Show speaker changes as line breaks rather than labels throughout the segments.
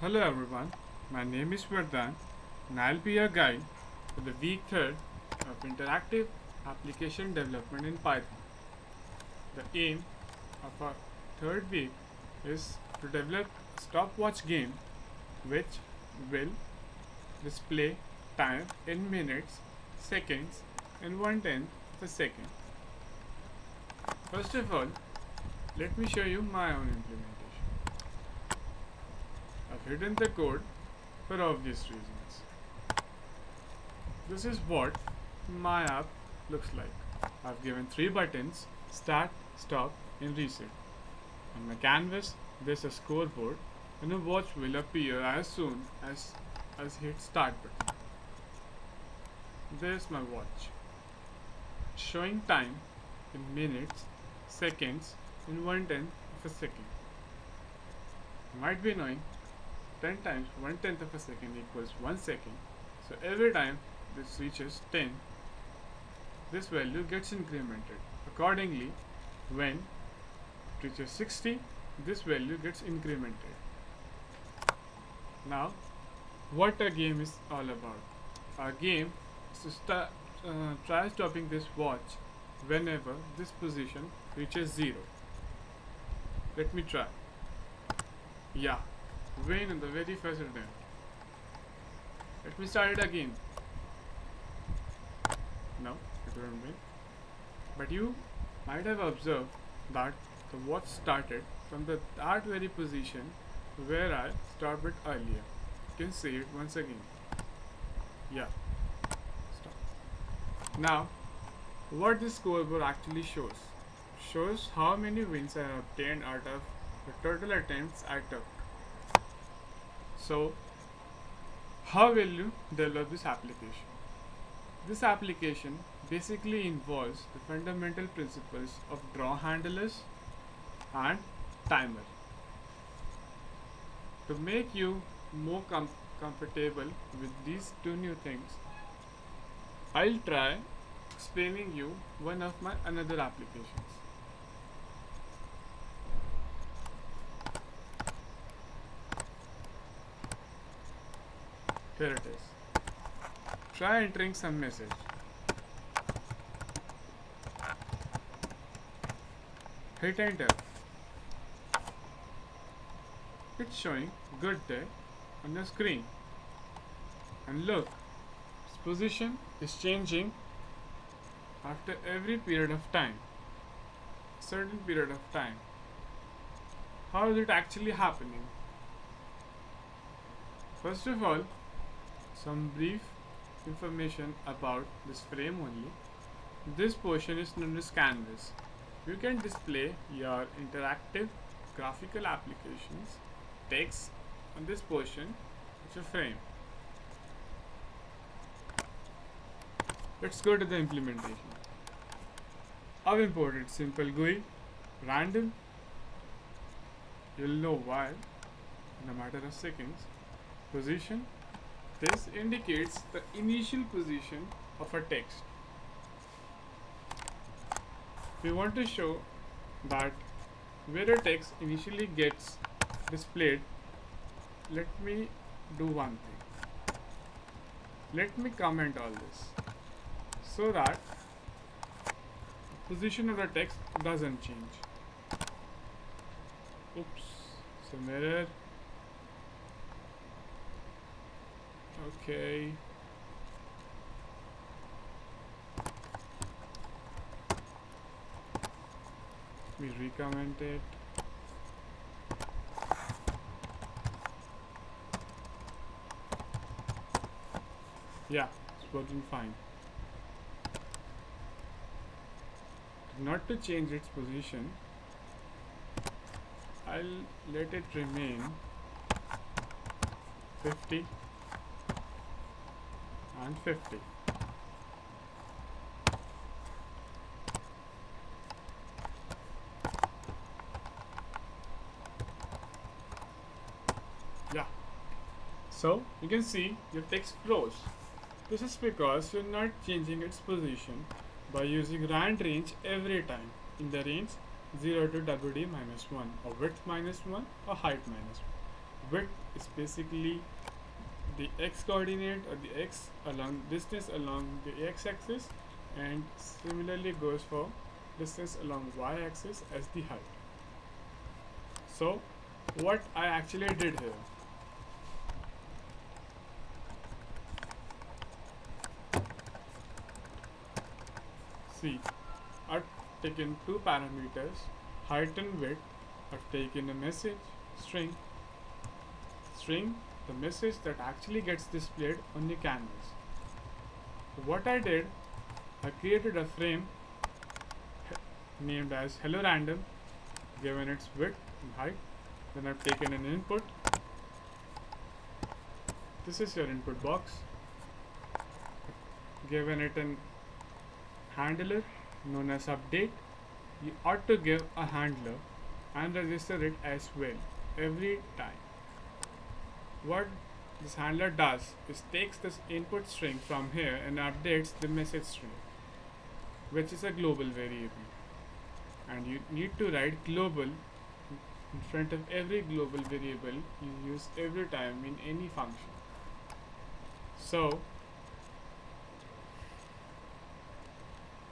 Hello everyone, my name is Vardhan and I'll be your guide for the week 3rd of interactive application development in Python. The aim of our third week is to develop a stopwatch game which will display time in minutes, seconds, and 1/10 of a second. First of all, let me show you my own implementation. I've hidden the code for obvious reasons. This is what my app looks like. I've given 3 buttons: start, stop, and reset. On my canvas, there's a scoreboard, and a watch will appear as soon as I hit start button. There's my watch, showing time in minutes, seconds, and 1/10 of a second. You might be knowing 10 times 1/10 of a second equals 1 second. So every time this reaches 10, this value gets incremented. Accordingly, when it reaches 60, this value gets incremented. Now, what a game is all about. Our game is to try stopping this watch whenever this position reaches 0. Let me try. Yeah, win in the very first attempt. Let me start it again. No, it wouldn't win. But you might have observed that the watch started from that very position where I stopped it earlier. You can see it once again. Yeah, stop. Now, what this scoreboard actually shows how many wins I have obtained out of the total attempts I took. So, how will you develop this application? This application basically involves the fundamental principles of draw handlers and timer. To make you more comfortable with these two new things, I'll try explaining you one of my another applications. Here it is. Try entering some message. Hit enter. It's showing good day on the screen. And look, its position is changing after every period of time. Certain period of time. How is it actually happening? First of all, some brief information about this frame only. This portion is known as canvas. You can display your interactive graphical applications, text on this portion of your frame. Let's go to the implementation. I've imported simple GUI, random. You'll know why in a matter of seconds. Position. This indicates the initial position of a text. We want to show that where a text initially gets displayed. Let me do one thing. Let me comment all this so that the position of the text doesn't change. Oops, some error. Okay. We recommend it. Yeah, it's working fine. Not to change its position, I'll let it remain 50 and 50. Yeah. So you can see your text flows. This is because you're not changing its position by using rand range every time in the range 0 to WD -1 or width -1 or height -1. Width is basically the x coordinate or the x along distance along the x-axis, and similarly goes for distance along y-axis as the height. So what I actually did here, see, I've taken two parameters, height and width. I've taken a message string, the message that actually gets displayed on the canvas. So what I did, I created a frame named as hello random, given its width and height. Then I've taken an input. This is your input box. Given it an handler known as update. You ought to give a handler and register it as well every time. What this handler does is takes this input string from here and updates the message string, which is a global variable, and you need to write global in front of every global variable you use every time in any function. So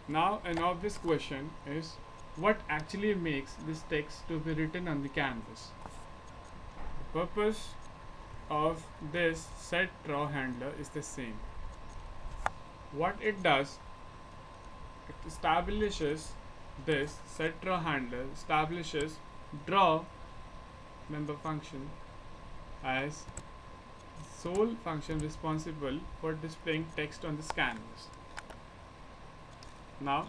now an obvious question is, what actually makes this text to be written on the canvas? The purpose of this set draw handler is the same. What it does, it establishes this set draw handler establishes draw member function as the sole function responsible for displaying text on this canvas. Now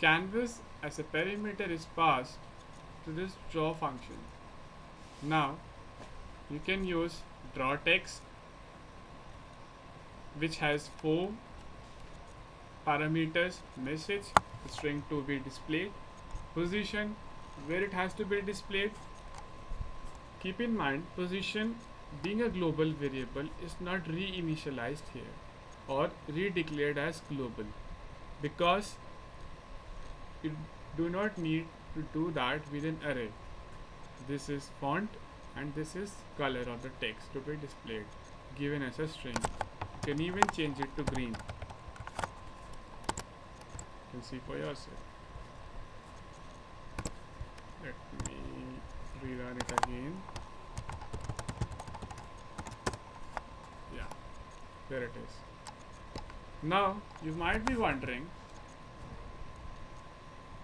canvas as a perimeter is passed to this draw function. Now you can use draw text, which has 4 parameters: message, the string to be displayed, position, where it has to be displayed. Keep in mind, position being a global variable is not reinitialized here or redeclared as global, because you do not need to do that with an array. This is font and this is color of the text to be displayed, given as a string. You can even change it to green. You can see for yourself. Let me rerun it again. Yeah, there it is. Now you might be wondering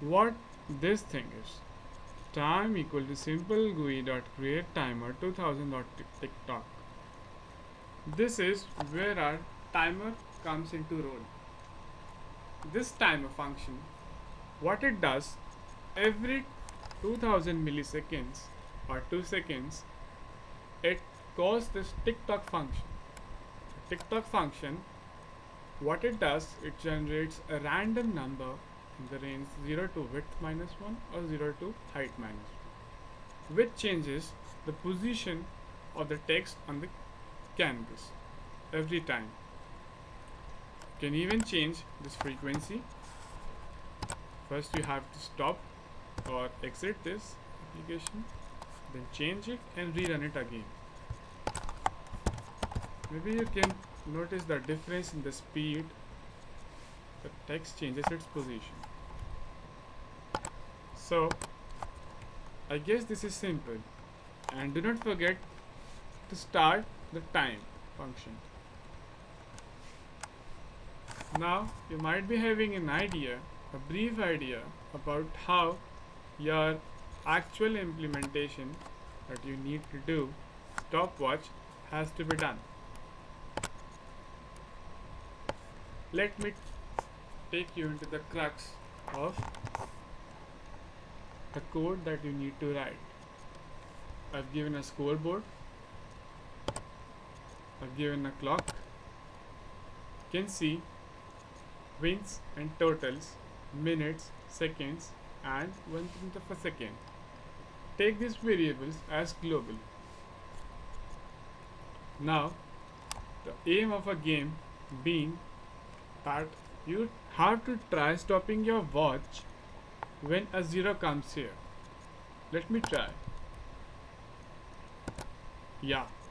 what this thing is. Time equal to simple GUI dot create timer 2000 dot TikTok. This is where our timer comes into role. This timer function, what it does, every 2000 milliseconds or 2 seconds, it calls this TikTok function. The TikTok function, what it does, it generates a random number in the range 0 to width minus 1 or 0 to height minus 1, which changes the position of the text on the canvas every time. You can even change this frequency. First you have to stop or exit this application, then change it and rerun it again. Maybe you can notice the difference in the speed. The text changes its position. So I guess this is simple, and do not forget to start the time function. Now you might be having an idea, a brief idea about how your actual implementation that you need to do, stopwatch, has to be done. Let me take you into the crux of the code that you need to write. I've given a scoreboard, I've given a clock. You can see wins and totals, minutes, seconds, and 1/10 of a second. Take these variables as global. Now the aim of a game being that you have to try stopping your watch when a 0 comes here. Let me try. Yeah,